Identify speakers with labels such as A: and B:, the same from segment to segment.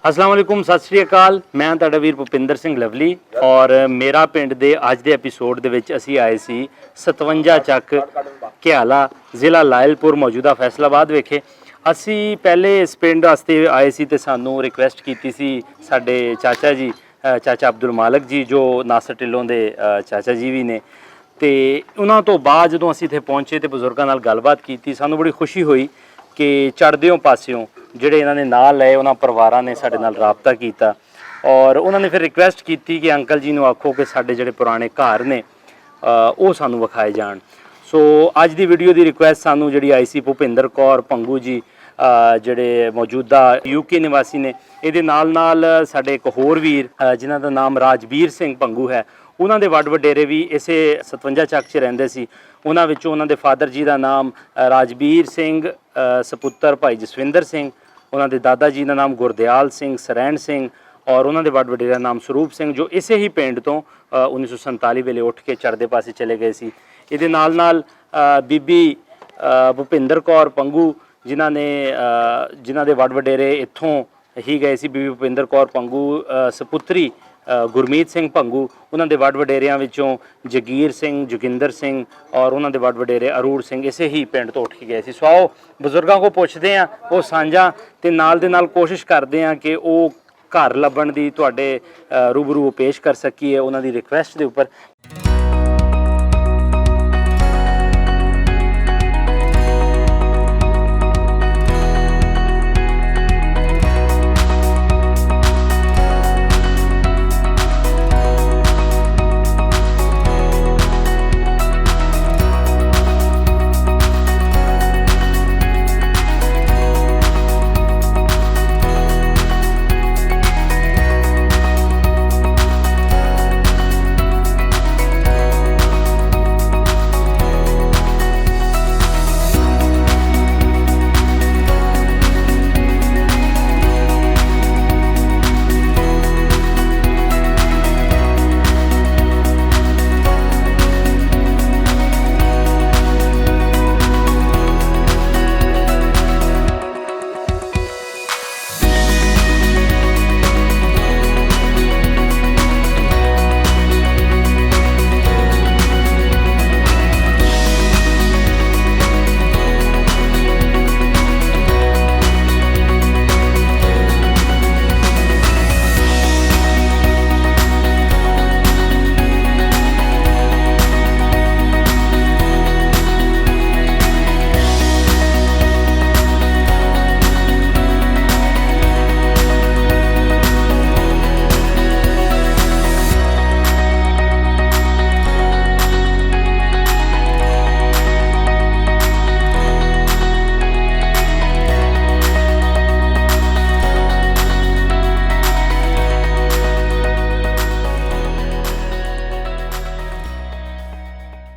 A: अस्सलाम वालेकुम, सत श्री अकाल। मैं ਤੁਹਾਡਾ ਵੀਰ ਭੁਪਿੰਦਰ ਸਿੰਘ ਲਵਲੀ ਔਰ ਮੇਰਾ ਪਿੰਡ ਦੇ ਅੱਜ ਦੇ ਐਪੀਸੋਡ ਦੇ ਵਿੱਚ ਅਸੀਂ ਆਏ ਸੀ 57 ਚੱਕ ਘਿਆਲਾ ਜ਼ਿਲ੍ਹਾ ਲਾਇਲਪੁਰ ਮੌਜੂਦਾ ਫੈਸਲਾਬਾਦ ਵਿਖੇ। ਅਸੀਂ ਪਹਿਲੇ ਇਸ ਪਿੰਡ ਵਾਸਤੇ ਆਏ ਸੀ ਤੇ ਸਾਨੂੰ ਰਿਕੁਐਸਟ ਕੀਤੀ ਸੀ ਸਾਡੇ ਚਾਚਾ ਜੀ, ਚਾਚਾ ਅਬਦੁਲ ਮਾਲਕ ਜੀ ਜੋ ਨਾਸਰ ਢਿੱਲੋਂ ਦੇ ਚਾਚਾ ਜੀ ਵੀ ਨੇ। ਤੇ ਉਹਨਾਂ ਤੋਂ ਬਾਅਦ ਜਦੋਂ ਅਸੀਂ ਇੱਥੇ ਪਹੁੰਚੇ ਤੇ ਬਜ਼ੁਰਗਾਂ ਨਾਲ ਗੱਲਬਾਤ ਕੀਤੀ, ਸਾਨੂੰ ਬੜੀ ਖੁਸ਼ੀ ਹੋਈ ਕਿ ਚੜ੍ਹਦਿਓਂ ਪਾਸਿਓਂ ਜਿਹੜੇ ਇਹਨਾਂ ਨੇ ਨਾਲ ਲਏ ਉਹਨਾਂ ਪਰਿਵਾਰਾਂ ਨੇ ਸਾਡੇ ਨਾਲ ਰਾਬਤਾ ਕੀਤਾ ਔਰ ਉਹਨਾਂ ਨੇ ਫਿਰ ਰਿਕੁਐਸਟ ਕੀਤੀ ਕਿ ਅੰਕਲ ਜੀ ਨੂੰ ਆਖੋ ਕਿ ਸਾਡੇ ਜਿਹੜੇ ਪੁਰਾਣੇ ਘਰ ਨੇ ਉਹ ਸਾਨੂੰ ਵਿਖਾਏ ਜਾਣ। ਸੋ ਅੱਜ ਦੀ ਵੀਡੀਓ ਦੀ ਰਿਕੁਐਸਟ ਸਾਨੂੰ ਜਿਹੜੀ ਆਈ ਸੀ ਭੁਪਿੰਦਰ ਕੌਰ ਭੰਗੂ ਜੀ ਜਿਹੜੇ ਮੌਜੂਦਾ ਯੂਕੇ ਨਿਵਾਸੀ ਨੇ, ਇਹਦੇ ਨਾਲ ਸਾਡੇ ਇੱਕ ਹੋਰ ਵੀਰ ਜਿਨ੍ਹਾਂ ਦਾ ਨਾਮ ਰਾਜਵੀਰ ਸਿੰਘ ਭੰਗੂ ਹੈ, ਉਹਨਾਂ ਦੇ ਵੱਡ ਵਡੇਰੇ ਵੀ ਇਸੇ 57 ਚੱਕ 'ਚ ਰਹਿੰਦੇ ਸੀ। ਉਹਨਾਂ ਵਿੱਚੋਂ ਉਹਨਾਂ ਦੇ ਫਾਦਰ ਜੀ ਦਾ ਨਾਮ ਰਾਜਵੀਰ ਸਿੰਘ ਸਪੁੱਤਰ ਭਾਈ ਜਸਵਿੰਦਰ ਸਿੰਘ, ਉਹਨਾਂ ਦੇ ਦਾਦਾ ਜੀ ਦਾ ਨਾਮ ਗੁਰਦਿਆਲ ਸਿੰਘ ਸਰੈਣ ਸਿੰਘ ਔਰ ਉਹਨਾਂ ਦੇ ਵੱਡ ਵਡੇਰੇ ਦਾ ਨਾਮ ਸਰੂਪ ਸਿੰਘ, ਜੋ ਇਸੇ ਹੀ ਪਿੰਡ ਤੋਂ 1947 ਵੇਲੇ ਉੱਠ ਕੇ ਚੜ੍ਹਦੇ ਪਾਸੇ ਚਲੇ ਗਏ ਸੀ। ਇਹਦੇ ਨਾਲ ਬੀਬੀ ਭੁਪਿੰਦਰ ਕੌਰ ਭੰਗੂ ਜਿਨ੍ਹਾਂ ਦੇ ਵੱਡ ਵਡੇਰੇ ਇੱਥੋਂ ਹੀ ਗਏ ਸੀ। ਬੀਬੀ ਭੁਪਿੰਦਰ ਕੌਰ ਭੰਗੂ ਸਪੁੱਤਰੀ ਗੁਰਮੀਤ ਸਿੰਘ ਭੰਗੂ, ਉਹਨਾਂ ਦੇ ਵੱਡ ਵਡੇਰਿਆਂ ਵਿੱਚੋਂ ਜਗੀਰ ਸਿੰਘ, ਜੋਗਿੰਦਰ ਸਿੰਘ ਔਰ ਉਹਨਾਂ ਦੇ ਵੱਡ ਵਡੇਰੇ ਅਰੂੜ ਸਿੰਘ ਇਸੇ ਹੀ ਪਿੰਡ ਤੋਂ ਉੱਠ ਕੇ ਗਏ ਸੀ। ਸੋ ਆਓ ਬਜ਼ੁਰਗਾਂ ਕੋਲ ਪੁੱਛਦੇ ਹਾਂ ਉਹ ਸਾਂਝਾਂ ਤੇ ਨਾਲ ਦੇ ਨਾਲ ਕੋਸ਼ਿਸ਼ ਕਰਦੇ ਹਾਂ ਕਿ ਉਹ ਘਰ ਲੱਭਣ ਦੀ ਤੁਹਾਡੇ ਰੂਬਰੂ ਪੇਸ਼ ਕਰ ਸਕੀਏ ਉਹਨਾਂ ਦੀ ਰਿਕੁਐਸਟ ਦੇ ਉੱਪਰ।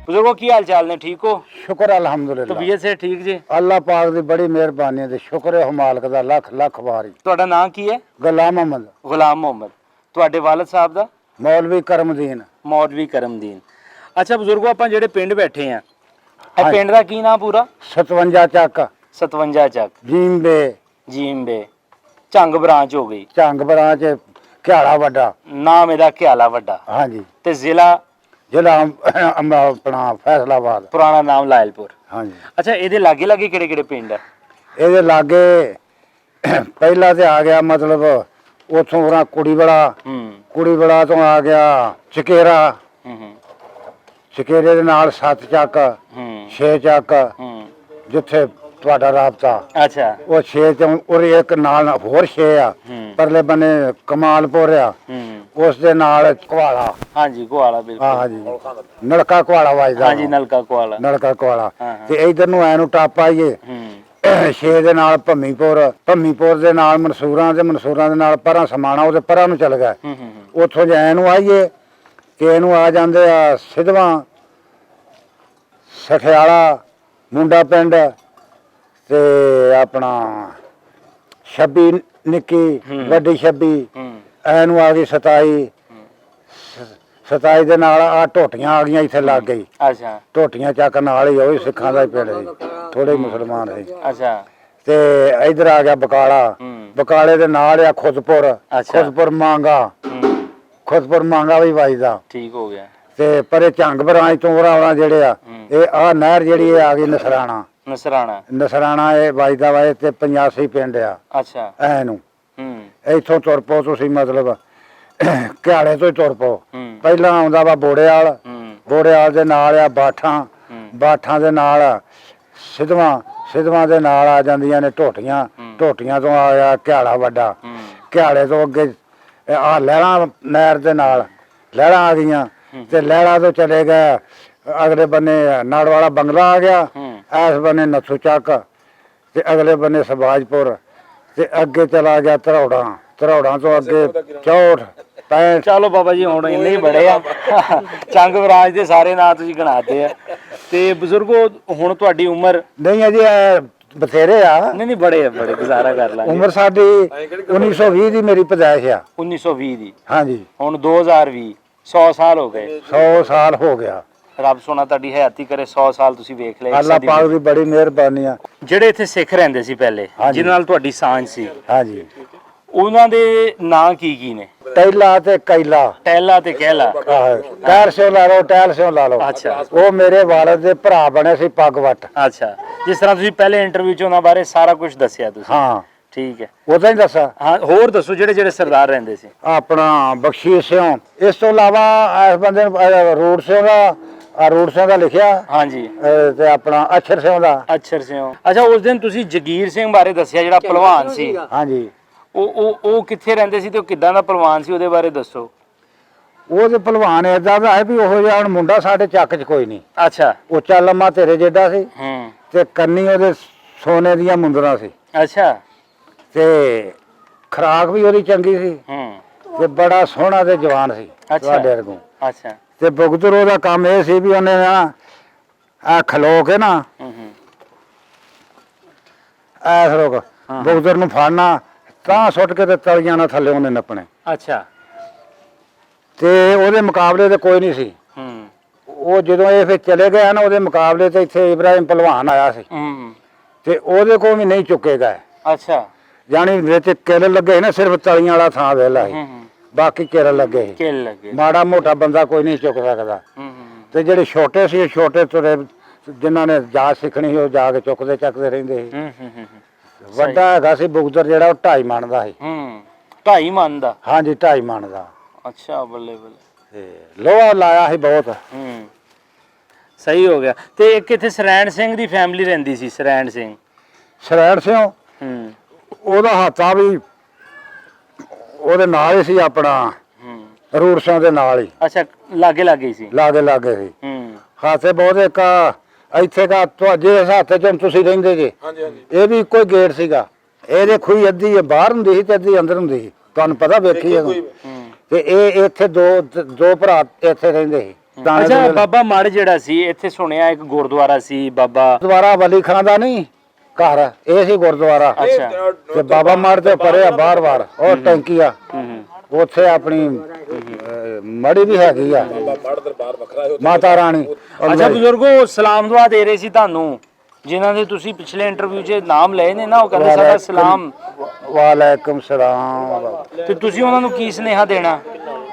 A: बुजुर्गों की हाल चाल ने, ठीक हो?
B: शुक्र अल्हम्दुलिल्लाह।
A: तबीयत से ठीक जी?
B: अल्लाह पाक दी बड़ी मेहरबानी है, शुक्र है मालिक दा लख लख वारी।
A: ਤੁਹਾਡਾ ਨਾਮ ਕੀ ਹੈ?
B: गुलाम मोहम्मद।
A: ਗੁਲਾਮ ਮੁਹੰਮਦ। ਤੁਹਾਡੇ ਵਾਲਿਦ ਸਾਹਿਬ ਦਾ?
B: मौलवी करमदीन।
A: ਮੌਲਵੀ ਕਰਮਦੀਨ। ਅੱਛਾ ਬਜ਼ੁਰਗੋ, ਆਪਾਂ ਜਿਹੜੇ ਪਿੰਡ ਬੈਠੇ ਆ, ਇਹ ਪਿੰਡ ਦਾ ਕੀ ਨਾਮ ਪੂਰਾ?
B: 57 ਚੱਕ
A: 57 ਚੱਕ ਜੀਮਬੇ ਝੰਗ ਬ੍ਰਾਂਚ ਹੋ ਗਈ।
B: ਝੰਗ ਬ੍ਰਾਂਚ ਘਿਆਲਾ ਵੱਡਾ
A: ਨਾਮ ਇਹਦਾ ਘਿਆਲਾ ਵੱਡਾ।
B: ਹਾਂਜੀ।
A: ਤੇ ਜ਼ਿਲ੍ਹਾ
B: ਆਪਣਾ ਫੈਸਲਾਬਾਦ।
A: ਪੁਰਾਣਾ ਨਾਮ ਲਾਇਲਪੁਰ।
B: ਹਾਂਜੀ।
A: ਅੱਛਾ, ਇਹਦੇ ਲਾਗੇ ਲਾਗੇ ਕਿਹੜੇ ਕਿਹੜੇ ਪਿੰਡ ਆ?
B: ਇਹਦੇ ਲਾਗੇ ਪਹਿਲਾ ਤੇ ਆ ਗਿਆ ਮਤਲਬ ਉਥੋਂ ਉਹਨਾਂ ਕੁੜੀ ਬੜਾ ਤੋਂ ਆ ਗਿਆ ਚਕੇਰਾ। ਚਕੇਰੇ ਦੇ ਨਾਲ 7 ਚੱਕ 6 ਚੱਕ ਜਿੱਥੇ ਤੁਹਾਡਾ ਰਾਬਤਾ।
A: ਅੱਛਾ।
B: ਉਹ 6 ਚ ਔਰ ਇੱਕ ਨਾਲ ਹੋਰ 6 ਆ ਪਰਲੇ ਬੰਨੇ ਕਮਾਲਪੁਰ ਆ, ਉਸ ਦੇ ਨਾਲ ਕੁਹਾਲਾ। ਹਾਂਜੀ, ਕੁਹਾਲਾ ਬਿਲਕੁਲ। ਹਾਂਜੀ, ਨਲਕਾ ਕੁਹਾਲਾ ਵੱਜਦਾ। ਹਾਂਜੀ, ਨਲਕਾ ਕੁਹਾਲਾ। ਤੇ ਇਧਰ ਨੂੰ ਐ ਨੂੰ ਟੱਪ ਆਈਏ 6 ਦੇ ਨਾਲ ਭੰਮੀਪੁਰ ਦੇ ਨਾਲ ਮਨਸੂਰਾਂ ਦੇ ਨਾਲ ਪਰਾਂ ਸਮਾਣਾ, ਉਹਦੇ ਪਰਾਂ ਨੂੰ ਚੱਲ ਗਿਆ। ਉੱਥੋਂ ਜੇ ਐ ਨੂੰ ਆਈਏ ਕਿ ਇਹਨੂੰ ਆ ਜਾਂਦੇ ਆ ਸਿਧਵਾਂ, ਸਠਿਆਲਾ, ਮੁੰਡਾ ਪਿੰਡ ਤੇ ਆਪਣਾ 26 ਨਿੱਕੀ ਵੱਡੀ 26 ਐਨੂੰ ਆ ਗਈ 27 ਦੇ ਨਾਲ ਆ ਟੋਟੀਆਂ ਆ ਗਈਆਂ ਇੱਥੇ ਲੱਗ ਗਈ। ਅੱਛਾ। ਟੋਟੀਆਂ ਚੱਕ ਨਾਲ ਹੀ ਉਹ ਸਿੱਖਾਂ ਦਾ ਹੀ ਪਿੰਡ ਸੀ, ਥੋੜੇ ਮੁਸਲਮਾਨ ਸੀ। ਅੱਛਾ। ਤੇ ਇਧਰ ਆ ਗਿਆ ਬਕਾਲਾ ਬਕਾਲੇ ਦੇ ਨਾਲ ਆ ਖੁਦਪੁਰ,
A: ਅੱਛਾ।
B: ਖੁਦਪੁਰ ਮਾਂਗਾ, ਖੁਦਪੁਰ ਮਾਂਗਾ ਵੀ ਵੱਜਦਾ।
A: ਠੀਕ ਹੋ ਗਿਆ।
B: ਤੇ ਪਰੇ ਝੰਗ ਬਰਾਂਚ ਤੋਂ ਵਰਾਵਣਾ ਜਿਹੜੇ ਆ, ਇਹ ਆ ਨਹਿਰ ਜਿਹੜੀ ਇਹ ਆ ਗਈ ਨਸਰਾਣਾ।
A: ਨਸਰਾਣਾ,
B: ਨਸਰਾਣਾ ਇਹ ਵੱਜਦਾ ਵਾ, ਤੇ 85 ਪਿੰਡ ਆ।
A: ਅੱਛਾ।
B: ਐ ਨੂੰ ਇੱਥੋਂ ਤੁਰ ਪਓ ਤੁਸੀਂ, ਮਤਲਬ ਘਿਆਲੇ ਤੋਂ ਹੀ ਤੁਰ ਪਓ। ਪਹਿਲਾਂ ਆਉਂਦਾ ਵਾ ਬੋੜੇਵਾਲ, ਬੋੜੇਵਾਲ ਦੇ ਨਾਲ ਆ ਬਾਠਾਂ, ਬਾਠਾਂ ਦੇ ਨਾਲ ਸਿੱਧਵਾਂ, ਸਿੱਧਵਾਂ ਦੇ ਨਾਲ ਆ ਜਾਂਦੀਆਂ ਨੇ ਢੋਟੀਆਂ, ਢੋਟੀਆਂ ਤੋਂ ਆ ਘਿਆਲਾ ਵੱਡਾ, ਘਿਆਲੇ ਤੋਂ ਅੱਗੇ ਆ ਲਹਿਰਾਂ ਨਹਿਰ ਦੇ ਨਾਲ ਲਹਿਰਾਂ ਆ ਗਈਆਂ, ਤੇ ਲਹਿਰਾਂ ਤੋਂ ਚਲੇ ਗਏ ਅਗਲੇ ਬੰਨੇ ਨਾੜ ਵਾਲਾ ਬੰਗਲਾ ਆ ਗਿਆ, ਇਸ ਬੰਨੇ ਨੱਥੂ ਚੱਕ, ਤੇ ਅਗਲੇ ਬੰਨੇ ਸਬਾਜਪੁਰ, ਤੇ ਅੱਗੇ ਚਲਾ ਗਿਆ ਧਰੌੜਾਂ, ਧਰੌੜਾਂ ਤੋਂ ਅੱਗੇ 64 65।
A: ਚਲੋ ਬਾਬਾ ਜੀ ਹੁਣ ਇੰਨੇ ਹੀ ਬੜੇ ਆ ਚੰਗ ਬਰਾਜ ਦੇ ਸਾਰੇ ਨਾਂ ਤੁਸੀਂ ਗਿਣਾਤੇ ਆ। ਤੇ ਬਜ਼ੁਰਗੋ ਹੁਣ ਤੁਹਾਡੀ ਉਮਰ
B: ਨਹੀਂ ਅਜੇ ਬਥੇਰੇ ਆ।
A: ਨਹੀਂ ਬੜੇ ਆ, ਬੜੇ ਗੁਜ਼ਾਰਾ ਕਰ ਲਾਂਗੇ।
B: ਉਮਰ ਸਾਡੀ 1920 ਦੀ ਮੇਰੀ ਪੈਦਾਇਸ਼ ਆ।
A: 1920 ਦੀ।
B: ਹਾਂਜੀ।
A: ਹੁਣ 2020, 100 ਸਾਲ ਹੋ ਗਏ।
B: 100 ਸਾਲ ਹੋ ਗਿਆ।
A: ਰੱਬ ਸੋਨਾ ਤੁਹਾਡੀ ਹਯਾਤੀ ਕਰੇ, 100 ਸਾਲ ਤੁਸੀਂ ਵੇਖ ਲਏ।
B: ਅੱਲਾਹ ਪਾਕ ਦੀ ਬੜੀ ਮਿਹਰਬਾਨੀ ਆ।
A: ਜਿਹੜੇ ਇੱਥੇ ਸਿੱਖ ਰਹਿੰਦੇ ਸੀ ਪਹਿਲੇ, ਜਿਨ੍ਹਾਂ ਨਾਲ ਤੁਹਾਡੀ ਸਾਂਝ ਸੀ,
B: ਹਾਂਜੀ,
A: ਉਹਨਾਂ ਦੇ ਨਾਂ ਕੀ ਨੇ?
B: ਟੈਲਾ ਤੇ ਕੈਲਾ।
A: ਟੈਲਾ ਤੇ ਕਹਿਲਾ।
B: ਟਹਿਲ ਸਿਓ ਲਾ ਲਓ, ਟਹਿਲ ਸਿਓ ਲਾ ਲਓ।
A: ਅੱਛਾ।
B: ਉਹ ਮੇਰੇ ਵਾਲਦ ਦੇ ਭਰਾ ਬਣੇ ਸੀ ਪੱਗ ਵੱਟ।
A: ਅੱਛਾ, ਜਿਸ ਤਰ੍ਹਾਂ ਤੁਸੀਂ ਪਹਿਲੇ ਇੰਟਰਵਿਊ 'ਚ ਉਹਨਾਂ ਬਾਰੇ ਸਾਰਾ ਕੁਝ ਦੱਸਿਆ ਤੁਸੀਂ।
B: ਹਾਂ
A: ਠੀਕ ਹੈ,
B: ਉਹਦਾ ਹੀ ਦੱਸਾਂ।
A: ਹਾਂ, ਹੋਰ ਦੱਸੋ ਜਿਹੜੇ ਜਿਹੜੇ ਸਰਦਾਰ ਰਹਿੰਦੇ ਸੀ।
B: ਆਪਣਾ ਬਖਸ਼ੀਸ਼ ਸਿੰਘ, ਇਸ ਤੋਂ ਇਲਾਵਾ ਇਸ ਬੰਦੇ ਨੂੰ ਰੂੜ ਸਿੰਘ ਦਾ, ਰੂੜ ਸਿੰਘ ਦਾ ਲਿਖਿਆ।
A: ਹਾਂਜੀ।
B: ਤੇ ਆਪਣਾ ਅਛਰ ਸਿੰਘ ਦਾ।
A: ਅਛਰ ਸਿੰਘ। ਅੱਛਾ, ਉਸ ਦਿਨ ਤੁਸੀਂ ਜਗੀਰ ਸਿੰਘ ਬਾਰੇ ਦੱਸਿਆ ਜਿਹੜਾ ਪਹਿਲਵਾਨ ਸੀ।
B: ਹਾਂਜੀ।
A: ਉਹ ਕਿੱਥੇ ਰਹਿੰਦੇ ਸੀ ਤੇ ਉਹ ਕਿੱਦਾਂ ਦਾ ਪਹਿਲਵਾਨ ਸੀ, ਉਹਦੇ ਬਾਰੇ ਦੱਸੋ।
B: ਉਹ ਤੇ ਪਹਿਲਵਾਨ ਏਦਾਂ ਦਾ ਹੈ ਵੀ ਉਹੋ ਜਿਹਾ ਹੁਣ ਮੁੰਡਾ ਸਾਡੇ ਚੱਕ 'ਚ ਕੋਈ ਨਹੀਂ।
A: ਅੱਛਾ।
B: ਉੱਚਾ ਲੰਮਾ ਤੇਰੇ ਜਿੱਡਾ ਸੀ, ਤੇ ਕੰਨੀ ਉਹਦੇ ਸੋਨੇ ਦੀਆਂ ਮੁੰਦਰਾਂ ਸੀ।
A: ਅੱਛਾ।
B: ਤੇ ਖੁਰਾਕ ਵੀ ਉਹਦੀ ਚੰਗੀ ਸੀ, ਤੇ ਬੜਾ ਸੋਹਣਾ ਤੇ ਜਵਾਨ ਸੀ ਤੁਹਾਡੇ ਵਰਗੋਂ।
A: ਅੱਛਾ।
B: ਤੇ ਬੁਗਦਰ ਉਹਦਾ ਕੰਮ ਇਹ ਸੀ ਵੀ ਉਹਨੇ ਨਾ ਆ ਖਲੋ ਕੇ ਨਾ ਐਸ ਰੋਕ ਬੁਗਦਰ ਨੂੰ ਫੜਨਾ, ਤਾਂ ਸੁੱਟ ਕੇ ਤੇ ਤਲੀਆਂ ਨਾਲ ਥੱਲੇ ਉਹਨੇ ਨੱਪਣੇ।
A: ਅੱਛਾ।
B: ਤੇ ਉਹਦੇ ਮੁਕਾਬਲੇ ਤੇ ਕੋਈ ਨਹੀਂ ਸੀ। ਉਹ ਜਦੋਂ ਇਹ ਫਿਰ ਚਲੇ ਗਏ ਨਾ, ਉਹਦੇ ਮੁਕਾਬਲੇ ਤੇ ਇੱਥੇ ਇਬਰਾਹਿਮ ਪਹਿਲਵਾਨ ਆਇਆ ਸੀ, ਤੇ ਉਹਦੇ ਕੋਲ ਵੀ ਨਹੀਂ ਚੁੱਕੇ ਗਏ।
A: ਅੱਛਾ।
B: ਜਾਣੀ ਵਿੱਚ ਕਿੱਲ ਲੱਗੇ ਸੀ ਨਾ, ਸਿਰਫ ਤਲੀਆਂ ਵਾਲਾ ਥਾਂ ਵੇਲਾ ਸੀ, ਬਾਕੀ ਕਿੱਲ ਲੱਗੇ ਸੀ।
A: ਕਿੱਲ ਲੱਗੇ।
B: ਮਾੜਾ ਮੋਟਾ ਬੰਦਾ ਕੋਈ ਨਹੀਂ ਚੁੱਕ ਸਕਦਾ। ਤੇ ਜਿਹੜੇ ਛੋਟੇ ਸੀ, ਛੋਟੇ ਤੁਰੇ, ਜਿਨ੍ਹਾਂ ਨੇ ਜਾਚ ਸਿੱਖਣੀ ਸੀ, ਉਹ ਜਾ ਕੇ ਚੁੱਕਦੇ ਚੱਕਦੇ ਰਹਿੰਦੇ ਸੀ। ਵੱਡਾ ਹੈਗਾ ਸੀ ਬੁਗਦਰ ਜਿਹੜਾ, ਉਹ 2.5 ਮਣ ਦਾ ਸੀ।
A: 2.5 ਮਣ ਦਾ?
B: ਹਾਂਜੀ, 2.5 ਮਣ ਦਾ।
A: ਅੱਛਾ, ਬੱਲੇ ਬੱਲੇ।
B: ਤੇ ਲੋਹਾ ਲਾਇਆ ਸੀ ਬਹੁਤ।
A: ਸਹੀ ਹੋ ਗਿਆ। ਤੇ ਇੱਕ ਇੱਥੇ ਸਰੈਣ ਸਿੰਘ ਦੀ ਫੈਮਿਲੀ ਰਹਿੰਦੀ ਸੀ, ਸਰੈਣ ਸਿੰਘ।
B: ਸਰੈਣ ਸਿੰਘ, ਉਹਦਾ ਹਾਤਾ ਵੀ ਉਹਦੇ ਨਾਲ ਹੀ ਸੀ, ਆਪਣਾ ਰੂੜ ਸਿੰਘ ਦੇ ਨਾਲ ਹੀ।
A: ਅੱਛਾ, ਲਾਗੇ ਲਾਗੇ ਸੀ।
B: ਲਾਗੇ ਲਾਗੇ ਸੀ। ਹਾਥੇ ਬਹੁਤ ਇੱਕ ਇੱਥੇ ਦਾ ਤੁਹਾਡੇ ਹੱਥ 'ਚ ਤੁਸੀਂ ਰਹਿੰਦੇ ਜੇ, ਇਹ ਵੀ ਇੱਕੋ ਹੀ ਗੇਟ ਸੀਗਾ। ਇਹਦੇ ਖੂਹੀ ਅੱਧੀ ਬਾਹਰ ਹੁੰਦੀ ਸੀ ਤੇ ਅੱਧੀ ਅੰਦਰ ਹੁੰਦੀ ਸੀ, ਤੁਹਾਨੂੰ ਪਤਾ ਵੇਖੀ ਜਦੋਂ। ਤੇ ਇਹ ਇੱਥੇ ਦੋ ਭਰਾ ਇੱਥੇ ਰਹਿੰਦੇ ਸੀ।
A: ਅੱਛਾ, ਬਾਬਾ ਮੜ ਜਿਹੜਾ ਸੀ, ਇੱਥੇ ਸੁਣਿਆ ਇੱਕ ਗੁਰਦੁਆਰਾ ਸੀ, ਬਾਬਾ
B: ਗੁਰਦੁਆਰਾ ਵਲੀ ਖਾਂ ਦਾ ਨਹੀਂ ਘਰ, ਇਹ ਸੀ ਗੁਰਦੁਆਰਾ।
A: ਅੱਛਾ।
B: ਤੇ ਬਾਬਾ ਮੜ ਤੇ ਪਰੇ ਆ ਬਾਰ-ਬਾਰ, ਉਹ ਟੈਂਕੀ ਆ, ਉੱਥੇ ਆਪਣੀ ਮੜੀ ਵੀ ਹੈਗੀ ਆ, ਮਾਤਾ ਰਾਣੀ।
A: ਅੱਛਾ ਬਜ਼ੁਰਗੋ, ਸਲਾਮ ਦੁਆ ਦੇ ਰਹੇ ਸੀ ਤੁਹਾਨੂੰ, ਜਿਨ੍ਹਾਂ ਦੇ ਤੁਸੀਂ ਪਿਛਲੇ ਇੰਟਰਵਿਊ 'ਚ ਨਾਮ ਲਏ ਨੇ ਨਾ, ਉਹ ਕਹਿੰਦੇ ਸਾਡਾ ਸਲਾਮ।
B: ਵਾਲੇਕੁਮ ਸਲਾਮ।
A: ਤੇ ਤੁਸੀਂ ਉਹਨਾਂ ਨੂੰ ਕੀ ਸੁਨੇਹਾ ਦੇਣਾ?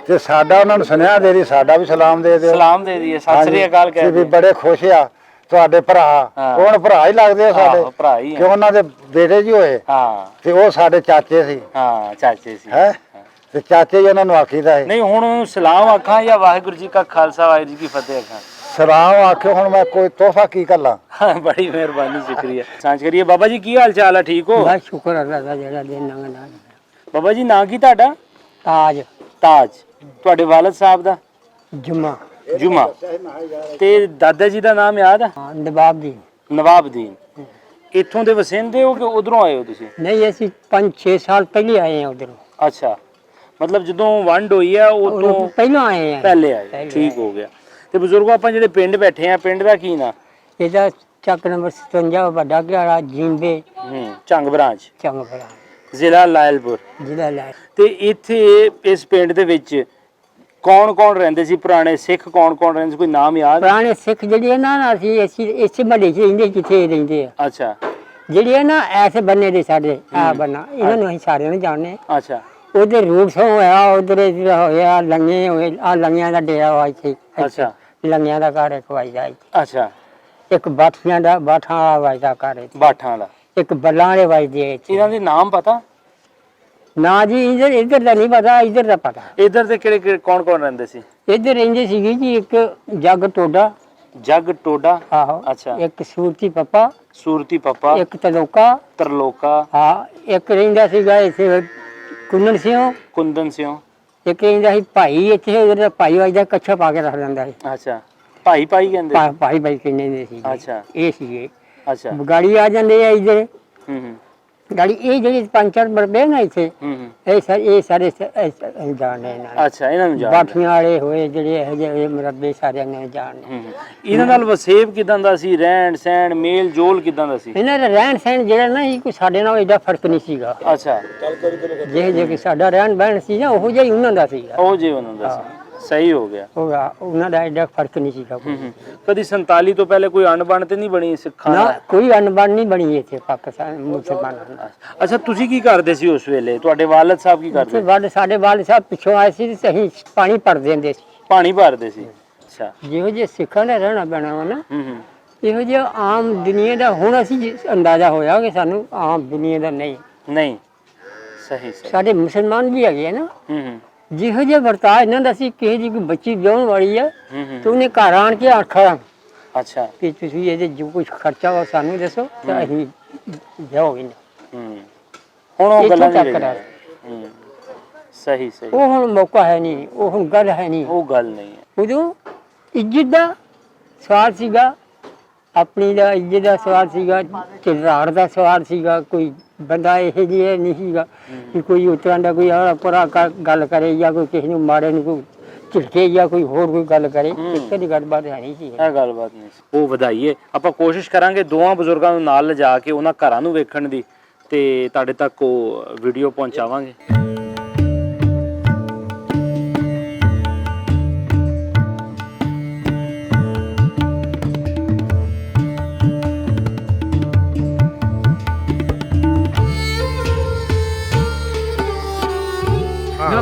B: ਤੇ ਸਾਡਾ ਉਹਨਾਂ ਨੂੰ ਸੁਨੇਹਾ ਦੇ ਦੀ, ਸਾਡਾ ਵੀ ਸਲਾਮ ਦੇ ਦਿਓ।
A: ਸਲਾਮ ਦੇ ਦਈਏ, ਸਤਿ ਸ੍ਰੀ ਅਕਾਲ ਕਹਿ
B: ਵੀ ਬੜੇ ਖੁਸ਼ ਆ ਤੁਹਾਡੇ ਭਰਾ, ਹੁਣ ਭਰਾ ਹੀ ਲੱਗਦੇ ਆ ਸਾਡੇ,
A: ਭਰਾ ਹੀ,
B: ਕਿ ਉਹਨਾਂ ਦੇ ਬੇਟੇ ਜੀ ਹੋਏ। ਤੇ ਉਹ ਸਾਡੇ ਚਾਚੇ ਸੀ।
A: ਹਾਂ, ਚਾਚੇ ਸੀ।
B: ਹੈ ਤੇ ਚਾਚੇ ਜੀ ਉਹਨਾਂ ਨੂੰ ਆਖੀਦਾ ਹੈ।
A: ਨਹੀਂ, ਹੁਣ ਸਲਾਮ ਆਖਾਂ ਜਾਂ ਵਾਹਿਗੁਰੂ ਜੀ ਕਾ ਖਾਲਸਾ ਵਾਹਿਗੁਰੂ ਜੀ ਕੀ ਫਤਿਹ ਆਖਾਂ?
B: ਸਲਾਮ ਆਖਿਓ। ਹੁਣ ਮੈਂ ਕੋਈ ਤੋਹਫਾ ਕੀ ਕਰਲਾ?
A: ਬੜੀ ਮਿਹਰਬਾਨੀ, ਸ਼ੁਕਰੀਆ। ਸਾਂਝ ਕਰੀਏ। ਬਾਬਾ ਜੀ ਕੀ ਹਾਲ ਚਾਲ ਹੈ? ਠੀਕ ਹੋ?
C: ਬਸ ਸ਼ੁਕਰ ਅੱਲਾਹ ਦਾ, ਜਿਹੜਾ ਦਿਨ ਲੰਘਦਾ।
A: ਬਾਬਾ ਜੀ ਨਾਂ ਕੀ ਤੁਹਾਡਾ?
C: ਤਾਜ।
A: ਤਾਜ। ਤੁਹਾਡੇ ਵਾਲਦ ਸਾਹਿਬ ਦਾ?
C: ਜੁਮਾ।
A: ਜੁਮਾ। ਤੇ ਦਾਦਾ ਜੀ ਦਾ ਨਾਮ ਯਾਦ ਹੈ?
C: ਨਵਾਬਦੀਨ।
A: ਨਵਾਬਦੀਨ। ਇੱਥੋਂ ਦੇ ਵਸਿੰਦੇ ਹੋ ਕਿ ਉਧਰੋਂ ਆਏ ਹੋ ਤੁਸੀਂ?
C: ਨਹੀਂ, ਅਸੀਂ 5-6 ਸਾਲ ਪਹਿਲੇ ਆਏ ਹਾਂ ਉਧਰੋਂ।
A: ਅੱਛਾ, ਮਤਲਬ ਜਦੋਂ ਵੰਡ ਹੋਈ ਆ ਉਦੋਂ
C: ਪਹਿਲਾਂ ਆਏ ਆ।
A: ਪਹਿਲੇ ਆਏ। ਠੀਕ ਹੋ ਗਿਆ। ਤੇ ਬਜ਼ੁਰਗੋ, ਆਪਾਂ ਜਿਹੜੇ ਪਿੰਡ ਬੈਠੇ ਆ, ਪਿੰਡ ਦਾ ਕੀ ਨਾਂ?
C: ਇਹਦਾ ਚੱਕ ਨੰਬਰ 57 ਵੱਡਾ ਘਿਆਲਾ, ਜੀਂਬੇ,
A: ਝੰਗ ਬ੍ਰਾਂਚ,
C: ਚੰਗਪੁਰਾ,
A: ਜ਼ਿਲ੍ਹਾ ਲਾਇਲਪੁਰ।
C: ਜ਼ਿਲ੍ਹਾ ਲਾਇ।
A: ਤੇ ਇੱਥੇ ਇਸ ਪਿੰਡ ਦੇ ਵਿੱਚ ਕੌਣ ਕੌਣ ਰਹਿੰਦੇ ਸੀ? ਪੁਰਾਣੇ ਸਿੱਖ ਕੌਣ ਕੌਣ ਰਹਿੰਦੇ ਸੀ? ਕੋਈ ਨਾਮ ਯਾਦ?
C: ਪੁਰਾਣੇ ਸਿੱਖ ਜਿਹੜੇ ਨਾ, ਅਸੀਂ ਇਸੇ ਮਹੱਲੇ 'ਚ ਰਹਿੰਦੇ, ਜਿੱਥੇ ਰਹਿੰਦੇ ਆ।
A: ਅੱਛਾ।
C: ਜਿਹੜੇ ਨਾ ਐਸੇ ਬੰਨੇ ਦੇ ਸਾਡੇ ਆ ਬੰਨਾ ਇਹਨਾਂ ਨੂੰ ਅਸੀਂ ਸਾਰਿਆਂ ਨੂੰ ਜਾਣਦੇ ਹਾਂ।
A: ਅੱਛਾ
C: ਉਧਰ ਰੂਪ ਸੋ ਹੋਇਆ, ਉਧਰ ਹੋਇਆ ਲੰਗੇ ਹੋਏ, ਆ ਲੰਗਿਆਂ ਦਾ ਡੇਰਾ ਵਾ ਇੱਥੇ।
A: ਅੱਛਾ
C: ਲੰਗਿਆਂ ਦਾ ਘਰ ਇੱਕ ਵਜਦਾ ਇੱਥੇ,
A: ਅੱਛਾ
C: ਇੱਕ ਬਾਠੀਆਂ ਦਾ ਬਾਠਾਂ ਵਾਲਾ ਵਜਦਾ ਘਰ ਇੱਥੇ,
A: ਬਾਠਾਂ ਦਾ।
C: ਇੱਕ ਬੱਲਾਂ ਵਾਲੇ ਵਜਦੇ ਇੱਥੇ।
A: ਇਹਨਾਂ ਦੇ ਨਾਮ ਪਤਾ?
C: ਨਾ ਜੀ ਇੱਧਰ ਦਾ ਨਹੀਂ ਪਤਾ, ਇੱਧਰ ਦਾ ਪਤਾ।
A: ਇੱਧਰ ਦੇ ਕਿਹੜੇ ਕੌਣ ਕੌਣ ਰਹਿੰਦੇ ਸੀ?
C: ਇੱਧਰ ਰਹਿੰਦੇ ਸੀਗੇ ਜੀ ਇੱਕ ਜੱਗ ਟੋਡਾ,
A: ਜੱਗ ਟੋਡਾ,
C: ਆਹੋ,
A: ਅੱਛਾ,
C: ਇੱਕ ਸੂਰਤੀ ਪੱਪਾ,
A: ਸੂਰਤੀ ਪੱਪਾ,
C: ਇੱਕ ਤਲੋਕਾ,
A: ਤਰਲੋਕਾ,
C: ਹਾਂ, ਇੱਕ ਰਹਿੰਦਾ ਸੀਗਾ ਇੱਥੇ ਕੁੰਦਨ ਸਿੰਘ,
A: ਕੁੰਦਨ ਸਿੰਘ,
C: ਇੱਕ ਰਹਿੰਦਾ ਸੀ ਭਾਈ ਇੱਥੇ, ਉਹਦਾ ਭਾਈ ਵਜਦਾ ਕੱਛਾ ਪਾ ਕੇ ਰੱਖ ਲੈਂਦਾ ਸੀ।
A: ਅੱਛਾ, ਭਾਈ ਕਹਿੰਦੇ?
C: ਭਾਈ ਭਾਈ ਕਹਿੰਦੇ ਸੀ।
A: ਅੱਛਾ,
C: ਇਹ ਸੀਗੇ।
A: ਅੱਛਾ,
C: ਗਾੜੀ ਆ ਜਾਂਦੇ ਆ ਇੱਧਰ,
A: ਹੂੰ
C: ਗਾੜੀ ਇਹ ਜਿਹੜੇ ਪੰਜ ਚਾਰ ਬਰਬੇ ਨਾ ਇੱਥੇ,
A: ਹੂੰ,
C: ਇਹ ਸਾਰੇ ਜਾਣਦੇ ਇਹਨਾਂ
A: ਅੱਛਾ, ਇਹਨਾਂ ਨੂੰ ਜਾਣਦੇ।
C: ਬਾਠੀਆਂ ਵਾਲੇ ਹੋਏ ਜਿਹੜੇ ਇਹ ਜਿਹੇ ਮੁਰੱਬੇ ਸਾਰਿਆਂ ਨੂੰ ਜਾਣਦੇ।
A: ਇਹਨਾਂ ਨਾਲ ਵਸੇਬ ਕਿਦਾਂ ਦਾ ਸੀ? ਰਹਿਣ ਸਹਿਣ ਮੇਲ ਜੋਲ ਕਿਦਾਂ ਦਾ ਸੀ?
C: ਇਹਨਾਂ ਦਾ ਰਹਿਣ ਸਹਿਣ ਜਿਹੜਾ ਨਾ ਕੋਈ ਸਾਡੇ ਨਾਲ ਏਡਾ ਫਰਕ ਨਹੀਂ ਸੀਗਾ।
A: ਅੱਛਾ,
C: ਜੇ ਕਿ ਸਾਡਾ ਰਹਿਣ ਬਹਿਣ ਸੀ ਨਾ ਉਹੋ ਜਿਹਾ ਹੀ ਉਹਨਾਂ ਦਾ ਸੀਗਾ।
A: ਉਹ ਜੇ ਉਹਨਾਂ ਦਾ ਸੀ, ਸਹੀ ਹੋ ਗਿਆ।
C: ਉਹਨਾਂ ਦਾ ਏਡਾ ਫਰਕ ਨਹੀਂ ਸੀਗਾ।
A: ਕਦੀ 47 ਤੋਂ ਪਹਿਲੇ ਕੋਈ ਅਣਬਣ ਤੇ ਨਹੀਂ ਬਣੀ ਸਿੱਖਾਂ
C: ਨਾ,
A: ਨਾਲ?
C: ਕੋਈ ਅਣਬਣ ਨਹੀਂ ਬਣੀ ਇੱਥੇ ਪਾਕਿਸਤਾਨ ਮੁਸਲਮਾਨਾਂ ਨਾਲ।
A: ਅੱਛਾ, ਤੁਸੀਂ ਕੀ ਕਰਦੇ ਸੀ ਉਸ ਵੇਲੇ? ਤੁਹਾਡੇ ਵਾਲਦ ਸਾਹਿਬ ਕੀ ਕਰਦੇ?
C: ਸਾਡੇ ਵਾਲ ਸਾਹਿਬ ਪਿੱਛੋਂ ਆਏ ਸੀ ਤੇ ਅਸੀਂ ਪਾਣੀ ਭਰ ਦਿੰਦੇ ਸੀ।
A: ਪਾਣੀ ਭਰਦੇ ਸੀ? ਅੱਛਾ,
C: ਜਿਹੋ ਜਿਹੇ ਸਿੱਖਾਂ ਦਾ ਰਹਿਣਾ ਪੈਣਾ ਵਾ ਨਾ,
A: ਹੂੰ,
C: ਇਹੋ ਜਿਹਾ ਆਮ ਦੁਨੀਆ ਦਾ ਹੁਣ ਅਸੀਂ ਅੰਦਾਜ਼ਾ ਹੋਇਆ ਕਿ ਸਾਨੂੰ ਆਮ ਦੁਨੀਆ ਦਾ ਨਹੀਂ।
A: ਸਹੀ।
C: ਸਾਡੇ ਮੁਸਲਮਾਨ ਵੀ ਹੈਗੇ ਆ ਨਾ,
A: ਹੂੰ,
C: ਜਿਹੋ ਜਿਹਾ ਵਰਤਾਅ ਇਹਨਾਂ ਦਾ ਸੀ, ਕਿਸੇ ਦੀ ਕੋਈ ਬੱਚੀ ਵਿਆਹਣ ਵਾਲੀ ਆ ਤੇ ਉਹਨੇ ਘਰ ਆਣ ਕੇ ਆਖਿਆ
A: ਅੱਛਾ,
C: ਕਿ ਤੁਸੀਂ ਇਹਦੇ ਜੋ ਕੁਝ ਖਰਚਾ ਵਾ ਸਾਨੂੰ ਦੱਸੋ ਤੇ ਅਸੀਂ ਜਾਓ ਇਹਨਾਂ।
A: ਹੁਣ ਉਹ ਗੱਲਾਂ ਨਹੀਂ
C: ਰਹੀਆਂ।
A: ਸਹੀ।
C: ਉਹ ਹੁਣ ਮੌਕਾ ਹੈ ਨਹੀਂ, ਉਹ ਹੁਣ ਗੱਲ ਹੈ ਨਹੀਂ,
A: ਉਹ ਗੱਲ ਨਹੀਂ ਹੈ।
C: ਉਦੋਂ ਇੱਜ਼ਤ ਦਾ ਸਵਾਲ ਸੀਗਾ, ਆਪਣੀ ਦਾ ਇੱਜ਼ਤ ਦਾ ਸਵਾਲ ਸੀਗਾ, ਕਿਰਦਾਰ ਦਾ ਸਵਾਲ ਸੀਗਾ। ਕੋਈ ਬੰਦਾ ਇਹ ਜਿਹੇ ਨਹੀਂ ਸੀਗਾ ਕਿ ਕੋਈ ਉਸ ਤਰ੍ਹਾਂ ਦਾ ਕੋਈ ਪਰਾ ਗੱਲ ਕਰੇ ਜਾਂ ਕੋਈ ਕਿਸੇ ਨੂੰ ਮਾਰੇ ਨੂੰ ਕੋਈ ਝਿੜਕੇ ਜਾਂ ਕੋਈ ਹੋਰ ਕੋਈ ਗੱਲ ਕਰੇ। ਕਿਸੇ ਦੀ ਗੱਲਬਾਤ ਹੈ ਨਹੀਂ ਸੀ।
A: ਇਹ ਗੱਲਬਾਤ ਨਹੀਂ ਸੀ। ਉਹ ਵਧਾਈਏ। ਆਪਾਂ ਕੋਸ਼ਿਸ਼ ਕਰਾਂਗੇ ਦੋਵਾਂ ਬਜ਼ੁਰਗਾਂ ਨੂੰ ਨਾਲ ਲਿਜਾ ਕੇ ਉਹਨਾਂ ਘਰਾਂ ਨੂੰ ਵੇਖਣ ਦੀ ਤੇ ਤੁਹਾਡੇ ਤੱਕ ਉਹ ਵੀਡੀਓ ਪਹੁੰਚਾਵਾਂਗੇ।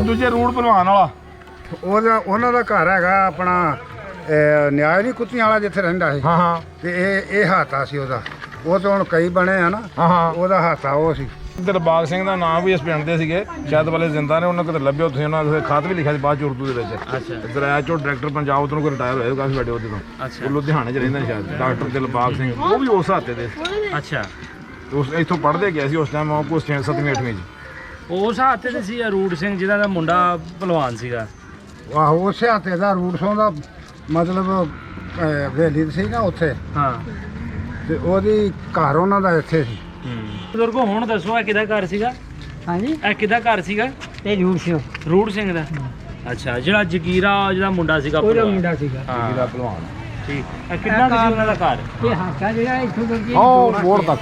D: ਦੂਜੇ ਰੂੜ ਭਲਵਾਨ ਵਾਲਾ
B: ਉਹਨਾਂ ਦਾ ਘਰ ਹੈਗਾ ਆਪਣਾ ਨਿਆਏ ਨਹੀਂ ਕੁੱਤੀਆਂ ਵਾਲਾ ਜਿੱਥੇ ਰਹਿੰਦਾ ਸੀ।
D: ਹਾਂ
B: ਤੇ ਇਹ ਹਾਤਾ ਸੀ ਉਹਦਾ। ਉਹ ਤਾਂ ਹੁਣ ਕਈ ਬਣੇ ਆ ਨਾ।
D: ਹਾਂ
B: ਉਹਦਾ ਹਾਤਾ ਉਹ ਸੀ।
D: ਦਿਲਬਾਗ ਸਿੰਘ ਦਾ ਨਾਮ ਵੀ ਇਸ ਪਿੰਡ ਦੇ ਸੀਗੇ, ਸ਼ਾਇਦ ਵਾਲੇ ਜ਼ਿੰਦਾ ਨੇ। ਉਹਨਾਂ ਕਿਤੇ ਲੱਭਿਓ ਤੁਸੀਂ, ਉਹਨਾਂ ਦੇ ਖਾਤ ਵੀ ਲਿਖਿਆ ਸੀ ਬਾਅਦ ਚ ਉਰਦੂ ਦੇ ਵਿੱਚ।
A: ਅੱਛਾ,
D: ਦਰਿਆ ਚੋਂ ਡਾਇਰੈਕਟਰ ਪੰਜਾਬ ਤੋਂ ਕੋਈ ਰਿਟਾਇਰ ਹੋਇਆ ਕਾਫੀ ਵੱਡੇ ਉਹਦੇ ਤੋਂ।
A: ਅੱਛਾ,
D: ਉਹ ਲੁਧਿਆਣੇ ਚ ਰਹਿੰਦਾ ਸ਼ਾਇਦ, ਡਾਕਟਰ ਦਿਲਬਾਗ ਸਿੰਘ। ਉਹ ਵੀ ਉਸ ਹਾਤੇ ਦੇ।
A: ਅੱਛਾ,
D: ਉਸ ਇੱਥੋਂ ਪੜ੍ਹਦੇ ਗਿਆ ਸੀ ਉਸ ਟਾਈਮ। ਉਹ ਕੁਛ 7ਵੀਂ 8ਵੀਂ ਚ।
A: ਉਸ ਹੱਥ ਤੇ ਸੀ ਰੂੜ ਸਿੰਘ ਜਿਹਦਾ ਦਾ ਮੁੰਡਾ ਭਲਵਾਨ ਸੀਗਾ।
B: ਆਹੋ, ਉਸੇ ਹਾਤੇ ਦਾ ਰੂਟਸੋਂ ਦਾ ਮਤਲਬ ਹਵੇਲੀ ਸੀ ਨਾ ਉੱਥੇ।
A: ਹਾਂ,
B: ਤੇ ਉਹਦੀ ਘਰ ਉਹਨਾਂ ਦਾ ਇੱਥੇ ਸੀ।
A: ਬਜ਼ੁਰਗੋ ਹੁਣ ਦੱਸੋ ਇਹ ਕਿਹਦਾ ਘਰ ਸੀਗਾ?
C: ਹਾਂਜੀ,
A: ਇਹ ਕਿਹਦਾ ਘਰ ਸੀਗਾ?
C: ਇਹ ਰੂੜ ਸੀ,
A: ਰੂੜ ਸਿੰਘ ਦਾ। ਅੱਛਾ, ਜਿਹੜਾ ਜਗੀਰਾ ਜਿਹੜਾ ਮੁੰਡਾ ਸੀਗਾ
C: ਉਹਦਾ
A: ਭਲਵਾਨ।
C: ਮੁੰਡਾ ਸੀਗਾ।
A: ਹਾਂ,
D: ਭਲਵਾਨ।
A: ਠੀਕ। ਇਹ ਕਿੰਨਾ ਕੁ ਸੀ ਉਹਨਾਂ ਦਾ ਘਰ?
C: ਇਹ ਹਾਸਾ ਜਿਹੜਾ ਇੱਥੋਂ ਤੱਕ
D: ਉਹ ਮੋੜ ਤੱਕ।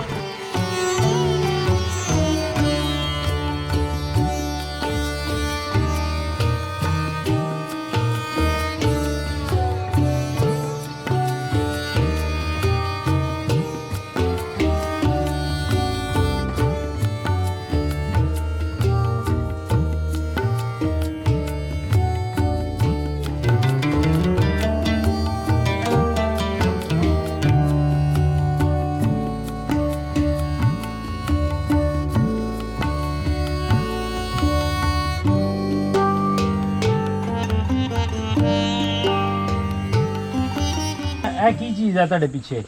A: ਇਹ ਕੀ ਚੀਜ਼ ਹੈ ਤੁਹਾਡੇ ਪਿੱਛੇ?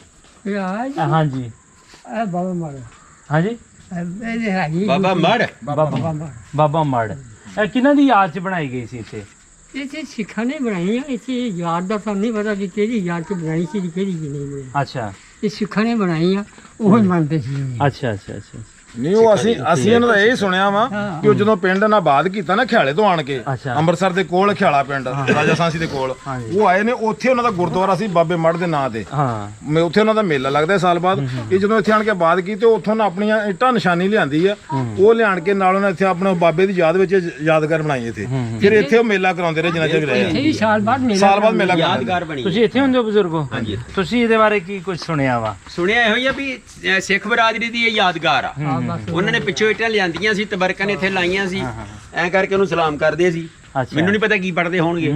A: ਹਾਂਜੀ,
C: ਇਹ ਬਾਬਾ ਮੜ,
A: ਹਾਂਜੀ,
C: ਇਹ ਹੈਗੀ
A: ਬਾਬਾ ਮੜ। ਇਹ ਕਿਹਨਾਂ ਦੀ ਯਾਦ 'ਚ ਬਣਾਈ ਗਈ ਸੀ ਇੱਥੇ?
C: ਇੱਥੇ ਸਿੱਖਾਂ ਨੇ ਬਣਾਈ ਆ। ਇੱਥੇ ਯਾਦ ਦਾ ਸਾਨੂੰ ਨਹੀਂ ਪਤਾ ਕਿ ਕਿਹੜੀ ਯਾਦ 'ਚ ਬਣਾਈ ਸੀ, ਕਿਹੜੀ ਨਹੀਂ ਬਣਾਈ।
A: ਅੱਛਾ,
C: ਇਹ ਸਿੱਖਾਂ ਨੇ ਬਣਾਈ ਆ, ਉਹ ਹੀ ਮੰਨਦੇ ਸੀ।
A: ਅੱਛਾ।
D: ਨਹੀਂ ਉਹ ਅਸੀਂ ਇਹਨਾਂ ਦਾ ਇਹ ਸੁਣਿਆ ਵਾ ਕਿ ਉਹ ਜਦੋਂ ਪਿੰਡ ਨਾਲ ਬਾਦ ਕੀਤਾ ਨਾ ਖਿਆਲੇ ਤੋਂ ਆਣ ਕੇ ਅੰਮ੍ਰਿਤਸਰ ਦੇ ਕੋਲ ਖਿਆਲਾ ਪਿੰਡ ਰਾਜਾ ਸਾਂਸੀ ਦੇ ਕੋਲ ਉਹ ਆਏ ਨੇ ਉੱਥੇ ਉਹਨਾਂ ਦਾ ਗੁਰਦੁਆਰਾ ਸੀ ਬਾਬੇ ਮੜ ਦੇ ਨਾਂ ਤੇ ਮੈਂ ਉੱਥੇ ਉਹਨਾਂ ਦਾ ਮੇਲਾ ਲੱਗਦਾ ਸਾਲ ਬਾਅਦ ਇਹ ਜਦੋਂ ਇੱਥੇ ਆਣ ਕੇ ਬਾਦ ਕੀਤੀ ਉੱਥੋਂ ਨਾ ਆਪਣੀਆਂ ਇੱਟਾਂ ਨਿਸ਼ਾਨੀ ਲਿਆਂਦੀ ਆ ਉਹ ਲਿਆਣ ਕੇ ਨਾਲ ਉਹਨਾਂ ਇੱਥੇ ਆਪਣੇ ਬਾਬੇ ਦੀ ਯਾਦ ਵਿੱਚ ਯਾਦਗਾਰ ਬਣਾਈ ਇੱਥੇ ਫਿਰ ਇੱਥੇ ਉਹ ਮੇਲਾ ਕਰਾਉਂਦੇ ਰਹੇ ਜਿੰਨਾ ਚਿਰ ਰਹੇ
C: ਸਾਲ ਬਾਅਦ
D: ਮੇਲਾ
E: ਯਾਦਗਾਰ ਬਣੀ।
A: ਤੁਸੀਂ ਇੱਥੇ ਹੁੰਦੇ ਹੋ ਬਜ਼ੁਰਗੋ? ਤੁਸੀਂ ਇਹਦੇ ਬਾਰੇ ਕੀ ਕੁਝ ਸੁਣਿਆ ਵਾ?
E: ਸੁਣਿਆ ਇਹੋ ਹੀ ਆ ਵੀ ਸਿੱਖ ਬਰਾਦਰੀ ਦੀ ਇਹ ਯਾਦਗਾਰ ਆ। ਉਹਨਾਂ ਨੇ ਪਿੱਛੋਂ ਇੱਟਾਂ ਲਿਆਂਦੀਆਂ ਸੀ ਤਬਰਕਾਂ ਨੇ ਇੱਥੇ ਲਾਈਆਂ ਸੀ ਐਂ ਕਰਕੇ ਉਹਨੂੰ ਸਲਾਮ ਕਰਦੇ ਸੀ। ਮੈਨੂੰ ਨਹੀਂ ਪਤਾ ਕੀ ਪੜਦੇ ਹੋਣਗੇ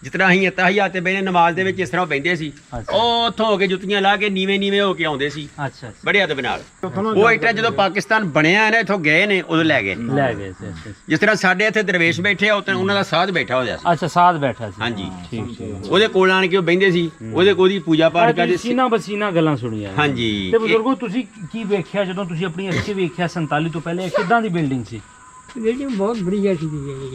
E: ਜਿਸ ਤਰ੍ਹਾਂ ਅਸੀਂ ਅਤਾਹਿਯਾਤ ਤੇ ਬੈਠੇ ਨਮਾਜ਼ ਦੇ ਵਿੱਚ ਇਸ ਤਰ੍ਹਾਂ ਬੈਠਦੇ ਸੀ ਉਹ ਉੱਥੋਂ ਹੋ ਕੇ ਜੁੱਤੀਆਂ ਲਾ ਕੇ ਨੀਵੇਂ ਹੋ ਕੇ ਆਉਂਦੇ ਸੀ ਬੜੇ ਅਦਬ ਨਾਲ। ਉਹ ਇੱਟਾਂ ਜਦੋਂ ਪਾਕਿਸਤਾਨ ਬਣਿਆ ਨਾ ਇੱਥੋਂ ਗਏ ਨੇ ਉਦੋਂ ਲੈ ਗਏ ਸੀ। ਜਿਸ ਤਰ੍ਹਾਂ ਸਾਡੇ ਇੱਥੇ ਦਰਵੇਸ਼ ਬੈਠੇ ਆ ਉੱਥੇ ਉਹਨਾਂ ਦਾ ਸਾਧ ਬੈਠਾ ਹੋਇਆ ਸੀ।
A: ਅੱਛਾ ਸਾਧ ਬੈਠਾ ਸੀ।
E: ਹਾਂਜੀ ਉਹਦੇ ਕੋਲ ਆਣ ਕੇ ਉਹ ਬਹਿੰਦੇ ਸੀ ਉਹਦੀ ਪੂਜਾ ਪਾਠ ਕਰਦੇ ਸੀ।
A: ਸੀਨਾ ਬਸੀਨਾ ਗੱਲਾਂ ਸੁਣੀਆਂ।
E: ਹਾਂਜੀ
A: ਤੇ ਬਜ਼ੁਰਗੋ ਤੁਸੀਂ ਕੀ ਵੇਖਿਆ ਜਦੋਂ ਤੁਸੀਂ ਆਪਣੀ ਅੱਖੀਂ ਵੇਖਿਆ 47 ਤੋਂ ਪਹਿਲੇ ਕਿੱਦਾਂ ਦੀ ਬਿਲਡਿੰਗ ਸੀ?
C: ਬਹੁਤ ਵਧੀਆ ਸੀ,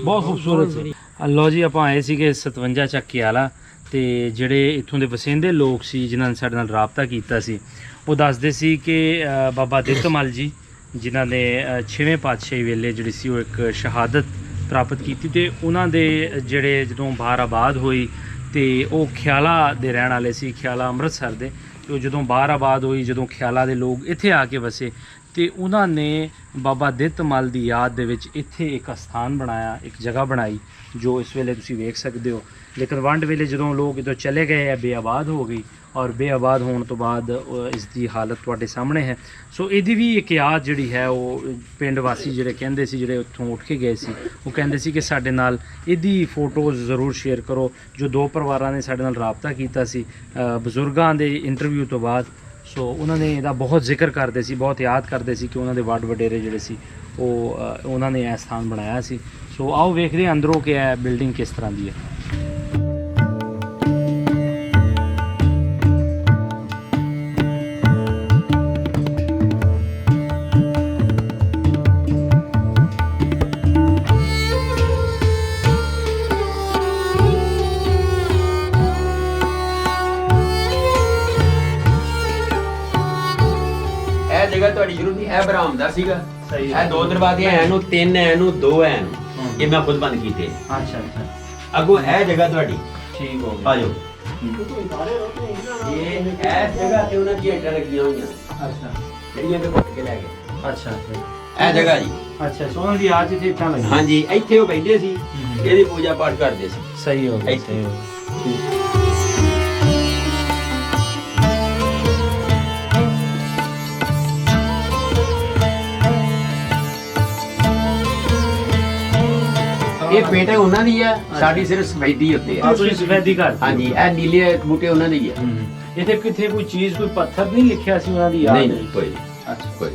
A: ਬਹੁਤ ਖੂਬਸੂਰਤ ਸੀ। ਲਓ ਜੀ ਆਪਾਂ ਆਏ ਸੀਗੇ 57 ਚੱਕ ਕਿਆਲਾ ਤੇ ਜਿਹੜੇ ਇੱਥੋਂ ਦੇ ਵਸਿੰਦੇ ਲੋਕ ਸੀ ਜਿਨ੍ਹਾਂ ਨੇ ਸਾਡੇ ਨਾਲ ਰਾਬਤਾ ਕੀਤਾ ਸੀ ਉਹ ਦੱਸਦੇ ਸੀ ਕਿ ਬਾਬਾ ਦਿੱਤਮਲ ਜੀ ਜਿਨ੍ਹਾਂ ਨੇ 6ਵੇਂ ਪਾਤਸ਼ਾਹੀ ਵੇਲੇ ਜਿਹੜੀ ਸੀ ਉਹ ਇੱਕ ਸ਼ਹਾਦਤ ਪ੍ਰਾਪਤ ਕੀਤੀ ਤੇ ਉਹਨਾਂ ਦੇ ਜਿਹੜੇ ਜਦੋਂ ਬਾਹਰ ਆਬਾਦ ਹੋਈ ਤੇ ਉਹ ਖਿਆਲਾ ਦੇ ਰਹਿਣ ਵਾਲੇ ਸੀ, ਖਿਆਲਾ ਅੰਮ੍ਰਿਤਸਰ ਦੇ। ਤੇ ਉਹ ਜਦੋਂ ਬਾਹਰ ਆਬਾਦ ਹੋਈ, ਜਦੋਂ ਖਿਆਲਾ ਦੇ ਲੋਕ ਇੱਥੇ ਆ ਕੇ ਵਸੇ ਤੇ ਉਹਨਾਂ ਨੇ ਬਾਬਾ ਦਿੱਤਮਲ ਦੀ ਯਾਦ ਦੇ ਵਿੱਚ ਇੱਥੇ ਇੱਕ ਅਸਥਾਨ ਬਣਾਇਆ, ਇੱਕ ਜਗ੍ਹਾ ਬਣਾਈ ਜੋ ਇਸ ਵੇਲੇ ਤੁਸੀਂ ਵੇਖ ਸਕਦੇ ਹੋ। ਲੇਕਿਨ ਵੰਡ ਵੇਲੇ ਜਦੋਂ ਲੋਕ ਇੱਥੋਂ ਚਲੇ ਗਏ ਆ ਬੇਆਬਾਦ ਹੋ ਗਈ ਔਰ ਬੇਆਬਾਦ ਹੋਣ ਤੋਂ ਬਾਅਦ ਇਸ ਦੀ ਹਾਲਤ ਤੁਹਾਡੇ ਸਾਹਮਣੇ ਹੈ। ਸੋ ਇਹਦੀ ਵੀ ਇੱਕ ਯਾਦ ਜਿਹੜੀ ਹੈ ਉਹ ਪਿੰਡ ਵਾਸੀ ਜਿਹੜੇ ਕਹਿੰਦੇ ਸੀ, ਜਿਹੜੇ ਉੱਥੋਂ ਉੱਠ ਕੇ ਗਏ ਸੀ, ਉਹ ਕਹਿੰਦੇ ਸੀ ਕਿ ਸਾਡੇ ਨਾਲ ਇਹਦੀ ਫੋਟੋਜ਼ ਜ਼ਰੂਰ ਸ਼ੇਅਰ ਕਰੋ। ਜੋ ਦੋ ਪਰਿਵਾਰਾਂ ਨੇ ਸਾਡੇ ਨਾਲ ਰਾਬਤਾ ਕੀਤਾ ਸੀ ਬਜ਼ੁਰਗਾਂ ਦੇ ਇੰਟਰਵਿਊ ਤੋਂ ਬਾਅਦ, ਸੋ ਉਹਨਾਂ ਨੇ ਇਹਦਾ ਬਹੁਤ ਜ਼ਿਕਰ ਕਰਦੇ ਸੀ, ਬਹੁਤ ਯਾਦ ਕਰਦੇ ਸੀ ਕਿ ਉਹਨਾਂ ਦੇ ਵੱਡ ਵਡੇਰੇ ਜਿਹੜੇ ਸੀ ਉਹ ਉਹਨਾਂ ਨੇ ਇਹ ਸਥਾਨ ਬਣਾਇਆ ਸੀ। ਸੋ ਆਓ ਵੇਖਦੇ ਹਾਂ ਅੰਦਰੋਂ ਕਿ ਇਹ ਬਿਲਡਿੰਗ ਕਿਸ ਤਰ੍ਹਾਂ ਦੀ ਹੈ।
E: ਜਗ੍ਹਾ ਤੁਹਾਡੀ ਜ਼ਰੂਰ ਨਹੀਂ ਇਹ ਬਰਾਮ ਦਾ ਸੀਗਾ। ਇਹ ਦੋ ਦਰਵਾਜ਼ੇ ਐ ਨੂੰ, ਤਿੰਨ ਐ ਨੂੰ, ਦੋ ਐ ਨੂੰ, ਇਹ ਮੈਂ ਖੁਦ ਬੰਦ ਕੀਤੇ।
A: ਅੱਛਾ
E: ਅੱਗੋਂ ਇਹ ਜਗ੍ਹਾ ਤੁਹਾਡੀ
A: ਠੀਕ ਹੋ
E: ਆ ਜਾਓ। ਇਹ ਇਸ ਜਗ੍ਹਾ ਤੇ ਉਹਨਾਂ ਦੀਆਂ ਇੱਟਾਂ ਲੱਗੀਆਂ ਹੋਈਆਂ ਜਿਹੜੀਆਂ ਤੇ ਪੁੱਟ ਕੇ ਲੈ ਗਏ।
A: ਅੱਛਾ
E: ਇਹ ਜਗ੍ਹਾ ਜੀ।
A: ਅੱਛਾ ਸੋ ਉਹਨਾਂ ਦੀ ਯਾਦ 'ਚ ਇੱਥੇ ਇੱਟਾਂ ਲੱਗੀਆਂ।
E: ਹਾਂਜੀ ਇੱਥੇ ਉਹ ਬੈਠਦੇ ਸੀ, ਇਹਦੀ ਪੂਜਾ ਪਾਠ ਕਰਦੇ ਸੀ।
A: ਸਹੀ ਹੋ ਗਿਆ,
E: ਇੱਥੇ।
A: ਸਹੀ ਹੋ ਗਿਆ। ਠੀਕ।
E: ਇਹ ਪੇਂਟਿੰਗ ਉਹਨਾਂ ਦੀ ਆ, ਸਾਡੀ ਸਿਰਫ ਸਫੈਦੀ ਉੱਤੇ ਆ।
A: ਤੁਸੀਂ ਸਫੈਦੀ ਕਰ।
E: ਹਾਂਜੀ ਇਹ ਨੀਲੇ ਬੂਟੇ ਉਹਨਾਂ ਦੇ ਹੀ ਆ।
A: ਇੱਥੇ ਕਿੱਥੇ ਕੋਈ ਚੀਜ਼, ਕੋਈ ਪੱਥਰ ਨਹੀਂ ਲਿਖਿਆ ਸੀ ਉਹਨਾਂ ਦੀ ਯਾਦ?
E: ਨਹੀਂ ਕੋਈ।
A: ਅੱਛਾ
E: ਕੋਈ।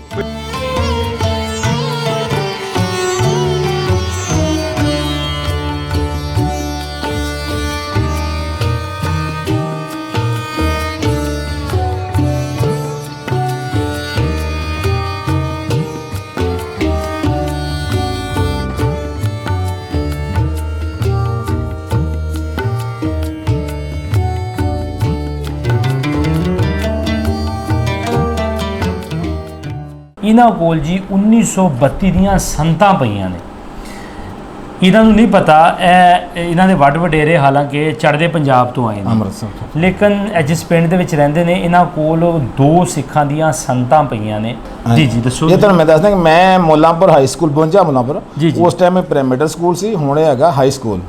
A: ਇਹਨਾਂ ਕੋਲ ਜੀ 1932 ਦੀਆਂ ਸੰਤਾਂ ਪਈਆਂ ਨੇ। ਇਹਨਾਂ ਨੂੰ ਨਹੀਂ ਪਤਾ ਇਹਨਾਂ ਦੇ ਵੱਡ ਵਡੇਰੇ ਹਾਲਾਂਕਿ ਚੜ੍ਹਦੇ ਪੰਜਾਬ ਤੋਂ ਆਏ ਨੇ,
D: ਅੰਮ੍ਰਿਤਸਰ ਤੋਂ,
A: ਲੇਕਿਨ ਜਿਸ ਪਿੰਡ ਦੇ ਵਿੱਚ ਰਹਿੰਦੇ ਨੇ ਇਹਨਾਂ ਕੋਲ 2 ਸਿੱਖਾਂ ਦੀਆਂ ਸੰਤਾਂ ਪਈਆਂ ਨੇ। ਜੀ ਦੱਸੋ।
D: ਇਹ ਤੁਹਾਨੂੰ ਮੈਂ ਦੱਸਦਾ ਕਿ ਮੈਂ ਮੁੱਲਾਂਪੁਰ ਹਾਈ ਸਕੂਲ ਪਹੁੰਚਿਆ। ਮੁੱਲਾਂਪੁਰ ਉਸ ਟਾਈਮ ਇਹ ਪ੍ਰਾਇਮਰੀ ਸਕੂਲ ਸੀ, ਹੁਣ ਇਹ ਹੈਗਾ ਹਾਈ ਸਕੂਲ।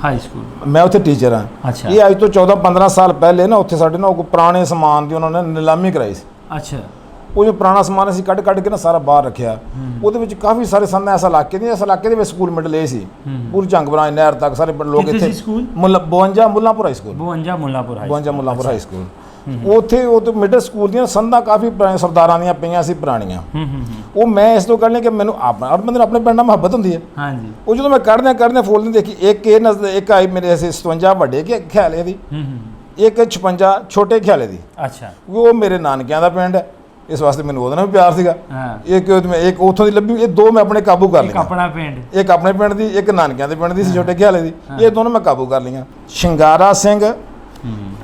D: ਮੈਂ ਉੱਥੇ ਟੀਚਰ ਹਾਂ।
A: ਅੱਛਾ।
D: ਇਹ ਅੱਜ ਤੋਂ 14-15 ਸਾਲ ਪਹਿਲੇ ਨਾ ਉੱਥੇ ਸਾਡੇ ਨਾਲ ਪੁਰਾਣੇ ਸਮਾਨ ਦੀ ਉਹਨਾਂ ਨੇ ਨਿਲਾਮੀ ਕਰਾਈ ਸੀ।
A: ਅੱਛਾ।
D: ਉਹ ਜੋ ਪੁਰਾਣਾ ਸਮਾਨ ਅਸੀਂ ਕੱਢ ਕੇ ਨਾ ਸਾਰਾ ਬਾਹਰ ਰੱਖਿਆ। ਉਹਦੇ ਵਿੱਚ ਕਾਫੀ ਸਾਰੇ ਸੰਦਾਂ ਇਸ ਇਲਾਕੇ ਦੇ ਵਿੱਚ ਸਕੂਲ ਮਿਡਲ ਇਹ ਸੀ, ਪੂਰੀ ਜੰਗਬਰਾਂ ਨਹਿਰ ਤੱਕ ਸਾਰੇ ਲੋਕ ਇੱਥੇ। 52 Mullanpur high school.
A: 52 Mullanpur high
D: school. ਉੱਥੇ ਉਹ ਮਿਡਲ ਸਕੂਲ ਦੀਆਂ ਸੰਦਾਂ ਕਾਫੀ ਪੁਰਾਣੇ ਸਰਦਾਰਾਂ ਦੀਆਂ ਪਈਆਂ ਸੀ ਪੁਰਾਣੀਆਂ। ਉਹ ਮੈਂ ਇਸ ਤੋਂ ਕੱਢਣੇ ਕਿ ਮੈਨੂੰ ਹਰ ਬੰਦੇ ਨੂੰ ਆਪਣੇ ਪਿੰਡ ਨਾਲ ਮੁਹੱਬਤ ਹੁੰਦੀ ਹੈ।
A: ਹਾਂਜੀ।
D: ਉਹ ਜਦੋਂ ਮੈਂ ਕੱਢਦੇ ਫੋਲਦੇ ਦੇਖੀ ਇੱਕ ਆਈ ਮੇਰੇ 57 ਵੱਡੇ ਖਿਆਲੇ ਦੀ, ਇੱਕ 56 ਛੋਟੇ ਖਿਆਲੇ ਦੀ।
A: ਅੱਛਾ।
D: ਉਹ ਮੇਰੇ ਨਾਨਕਿਆਂ ਦਾ ਪਿੰਡ ਹੈ, ਇਸ ਵਾਸਤੇ ਮੈਨੂੰ ਉਹਦੇ ਨਾਲ ਵੀ ਪਿਆਰ ਸੀਗਾ। ਇੱਕ ਉੱਥੋਂ ਦੀ ਲੱਭੀ, ਇਹ 2 ਮੈਂ ਆਪਣੇ ਕਾਬੂ ਕਰ ਲਈਆਂ।
A: ਆਪਣਾ ਪਿੰਡ, ਇੱਕ
D: ਆਪਣੇ ਪਿੰਡ ਦੀ, ਇੱਕ ਨਾਨਕਿਆਂ ਦੇ ਪਿੰਡ ਦੀ ਸੀ ਛੋਟੇ ਖਿਆਲੇ ਦੀ। ਇਹ ਦੋਨੋਂ ਮੈਂ ਕਾਬੂ ਕਰ ਲਈਆਂ। ਸ਼ਿੰਗਾਰਾ ਸਿੰਘ,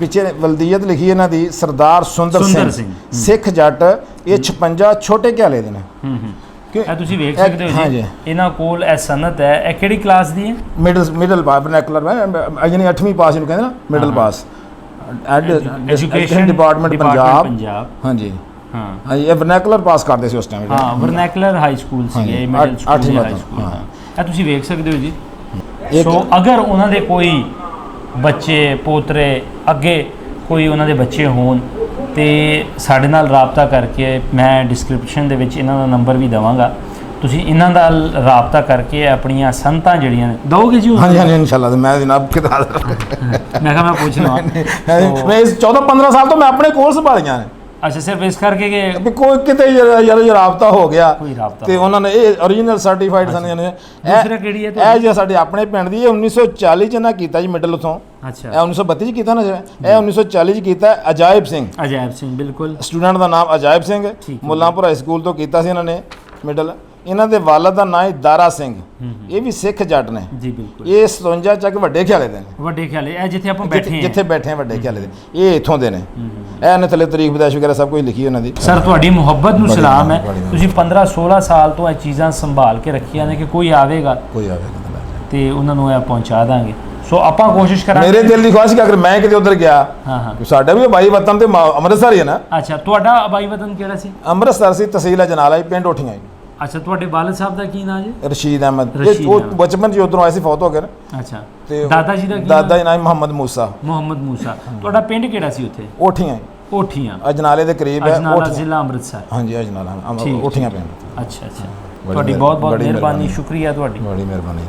D: ਪਿੱਛੇ ਵਲਦੀਅਤ ਲਿਖੀ ਇਹਨਾਂ ਦੀ, ਸਰਦਾਰ ਸੁੰਦਰ ਸਿੰਘ, ਸਿੱਖ ਜੱਟ। ਇਹ 56 ਛੋਟੇ ਖਿਆਲੇ ਦੇ ਨੇ।
A: ਇਹ ਤੁਸੀਂ ਵੇਖ ਸਕਦੇ ਹੋ
D: ਹਾਂਜੀ।
A: ਜੀ ਇਹਨਾਂ ਕੋਲ ਇਹ ਸਨਤ ਹੈ। ਇਹ ਕਿਹੜੀ ਕਲਾਸ ਦੀ ਹੈ?
D: ਮਿਡਲ ਵਰਨੈਕੂਲਰ ਯਾਨੀ 8ਵੀਂ ਪਾਸ ਇਹਨੂੰ ਕਹਿੰਦੇ ਨਾ, middle pass education department Punjab. ਹਾਂਜੀ
A: ਹਾਂ
D: ਹਾਂਜੀ, ਇਹ ਵਰਨੈਕੂਲਰ ਪਾਸ ਕਰਦੇ ਸੀ ਉਸ ਟਾਈਮ।
A: ਹਾਂ ਵਰਨੈਕੂਲਰ ਹਾਈ ਸਕੂਲ ਸੀ ਇਹ, ਮਿਡਲ ਸਕੂਲ ਸੀ, ਹਾਈ ਸਕੂਲ। ਹਾਂ ਇਹ ਤੁਸੀਂ ਵੇਖ ਸਕਦੇ ਹੋ ਜੀ। ਸੋ ਅਗਰ ਉਹਨਾਂ ਦੇ ਕੋਈ ਬੱਚੇ ਪੋਤਰੇ ਅੱਗੇ ਕੋਈ ਉਹਨਾਂ ਦੇ ਬੱਚੇ ਹੋਣ ਤੇ ਸਾਡੇ ਨਾਲ ਰਾਬਤਾ ਕਰਕੇ, ਮੈਂ ਡਿਸਕ੍ਰਿਪਸ਼ਨ ਦੇ ਵਿੱਚ ਇਹਨਾਂ ਦਾ ਨੰਬਰ ਵੀ ਦੇਵਾਂਗਾ, ਤੁਸੀਂ ਇਹਨਾਂ ਨਾਲ ਰਾਬਤਾ ਕਰਕੇ ਆਪਣੀਆਂ ਸੰਤਾਂ ਜਿਹੜੀਆਂ ਨੇ ਦੋਗੇ ਜੀ?
D: ਹਾਂਜੀ ਹਾਂਜੀ ਇਨਸ਼ਾਅੱਲਾ। ਮੈਂ ਜਨਾਬ ਕਿਤਾਬ
A: ਮੈਂ ਕਿਹਾ ਮੈਂ ਪੁੱਛ ਲਵਾਂ।
D: ਮੈਂ 14-15 ਸਾਲ ਤੋਂ ਮੈਂ ਆਪਣੇ ਕੋਲ ਸੰਭਾਲੀਆਂ ਨੇ।
A: ਅੱਛਾ ਸਿਰਫ ਇਸ ਕਰਕੇ ਕਿ
D: ਵੀ ਕੋਈ ਕਿਤੇ ਯਾਰ ਰਾਬਤਾ ਹੋ ਗਿਆ
A: ਕੋਈ ਰਾਬਤਾ
D: ਤੇ ਉਹਨਾਂ ਨੇ ਇਹ ਓਰੀਜਨਲ ਸਰਟੀਫਾਈਡ ਸਨ।
A: ਦੂਸਰਾ ਕਿਹੜੀ ਹੈ
D: ਇਹ ਜਿਹੜਾ ਸਾਡੇ ਆਪਣੇ ਪਿੰਡ ਦੀ, ਇਹ 1940 ਚ ਨਾ ਕੀਤਾ ਜੀ ਮਿਡਲ ਉਥੋਂ।
A: ਅੱਛਾ
D: ਇਹ 1932 ਚ ਕੀਤਾ ਨਾ ਜਿਹੜਾ, ਇਹ 1940 ਚ ਕੀਤਾ। ਅਜਾਇਬ ਸਿੰਘ,
A: ਅਜਾਇਬ ਸਿੰਘ, ਬਿਲਕੁਲ
D: ਸਟੂਡੈਂਟ ਦਾ ਨਾਮ ਅਜਾਇਬ ਸਿੰਘ, ਮੁੱਲਾਂਪੁਰ ਹਾਈ ਸਕੂਲ ਤੋਂ ਕੀਤਾ ਸੀ ਇਹਨਾਂ ਨੇ ਮਿਡਲ। ਇਹਨਾਂ ਦੇ ਵਾਲਦ ਦਾ ਨਾਮ ਹੈ ਦਾਰਾ ਸਿੰਘ, ਇਹ ਵੀ ਸਿੱਖ ਜੱਟ ਨੇ
A: ਜੀ ਬਿਲਕੁਲ।
D: ਇਹ 57 ਚੱਕ ਵੱਡੇ ਖਿਆਲੇ ਦੇ ਨੇ।
A: ਵੱਡੇ ਖਿਆਲੇ ਇਹ ਜਿੱਥੇ ਆਪਾਂ ਬੈਠੇ ਹਾਂ,
D: ਜਿੱਥੇ ਬੈਠੇ ਆ ਵੱਡੇ ਖਿਆਲੇ ਦੇ, ਇਹ ਇੱਥੋਂ ਦੇ ਨੇ। ਇਹ ਨੇ ਥੱਲੇ ਤਾਰੀਖ ਵਿਦਾਇਸ਼ ਵਗੈਰਾ ਸਭ ਕੁਝ ਲਿਖੀ ਉਹਨਾਂ ਦੀ।
A: ਸਰ ਤੁਹਾਡੀ ਮੁਹੱਬਤ ਨੂੰ ਸਲਾਮ ਹੈ। ਤੁਸੀਂ 15-16 ਸਾਲ ਤੋਂ ਇਹ ਚੀਜ਼ਾਂ ਸੰਭਾਲ ਕੇ ਰੱਖੀਆਂ ਨੇ ਕਿ ਕੋਈ ਆਵੇਗਾ ਤੇ ਉਹਨਾਂ ਨੂੰ ਇਹ ਪਹੁੰਚਾ ਦਾਂਗੇ। ਸੋ ਆਪਾਂ ਕੋਸ਼ਿਸ਼ ਕਰਾਂਗੇ।
D: ਮੇਰੇ ਦਿਲ ਦੀ ਖੁਆਇਸ਼ ਕਿ ਅਗਰ ਮੈਂ ਕਿਤੇ ਉਧਰ ਗਿਆ,
A: ਹਾਂ
D: ਸਾਡਾ ਵੀ ਬਾਈ ਵਤਨ ਤੇ ਅੰਮ੍ਰਿਤਸਰ ਹੀ ਹੈ ਨਾ।
A: ਅੱਛਾ ਤੁਹਾਡਾ ਆਬਾਈ ਵਤਨ ਕਿਹੜਾ ਸੀ?
D: ਅੰਮ੍ਰਿਤਸਰ ਸੀ, ਤਹਿਸੀਲ ਅਜਨਾਲਾ ਹੀ, ਪਿੰਡ ਓਠੀਆਂ ਜੀ।
A: ਅੱਛਾ ਤੁਹਾਡੇ ਵਾਲਿਦ ਸਾਹਿਬ ਦਾ ਕੀ ਨਾਮ ਜੀ?
D: ਰਸ਼ੀਦ ਅਹਿਮਦ।
A: ਰਸ਼ੀਦ
D: ਉਹ
A: ਅਹਿਮਦ।
D: ਬਚਪਨ ਚ ਉਧਰੋਂ ਆਏ ਸੀ, ਫੌਤ ਹੋ ਗਏ ਨਾ।
A: ਅੱਛਾ
D: ਤੇ
A: ਦਾਦਾ ਜੀ ਦਾ ਕੀ
D: ਦਾਦਾ ਜੀ ਨਾਮ ਮੁਹੰਮਦ ਮੂਸਾ।
A: ਮੁਹੰਮਦ ਮੂਸਾ। ਤੁਹਾਡਾ ਪਿੰਡ ਕਿਹੜਾ ਸੀ ਉੱਥੇ?
D: ਓਠੀਆਂ
A: ਓਠੀਆਂ,
D: ਅਜਨਾਲੇ ਦੇ ਕਰੀਬ ਹੈ।
A: ਅਜਨਾਲਾ ਜ਼ਿਲ੍ਹਾ ਅੰਮ੍ਰਿਤਸਰ।
D: ਹਾਂਜੀ ਅਜਨਾਲਾ
A: ਠੀਕ,
D: ਓਠੀਆਂ ਪਿੰਡ।
A: ਅੱਛਾ ਅੱਛਾ ਤੁਹਾਡੀ ਬਹੁਤ ਬਹੁਤ ਮਿਹਰਬਾਨੀ, ਸ਼ੁਕਰੀਆ ਤੁਹਾਡੀ।
D: ਬੜੀ ਮਿਹਰਬਾਨੀ।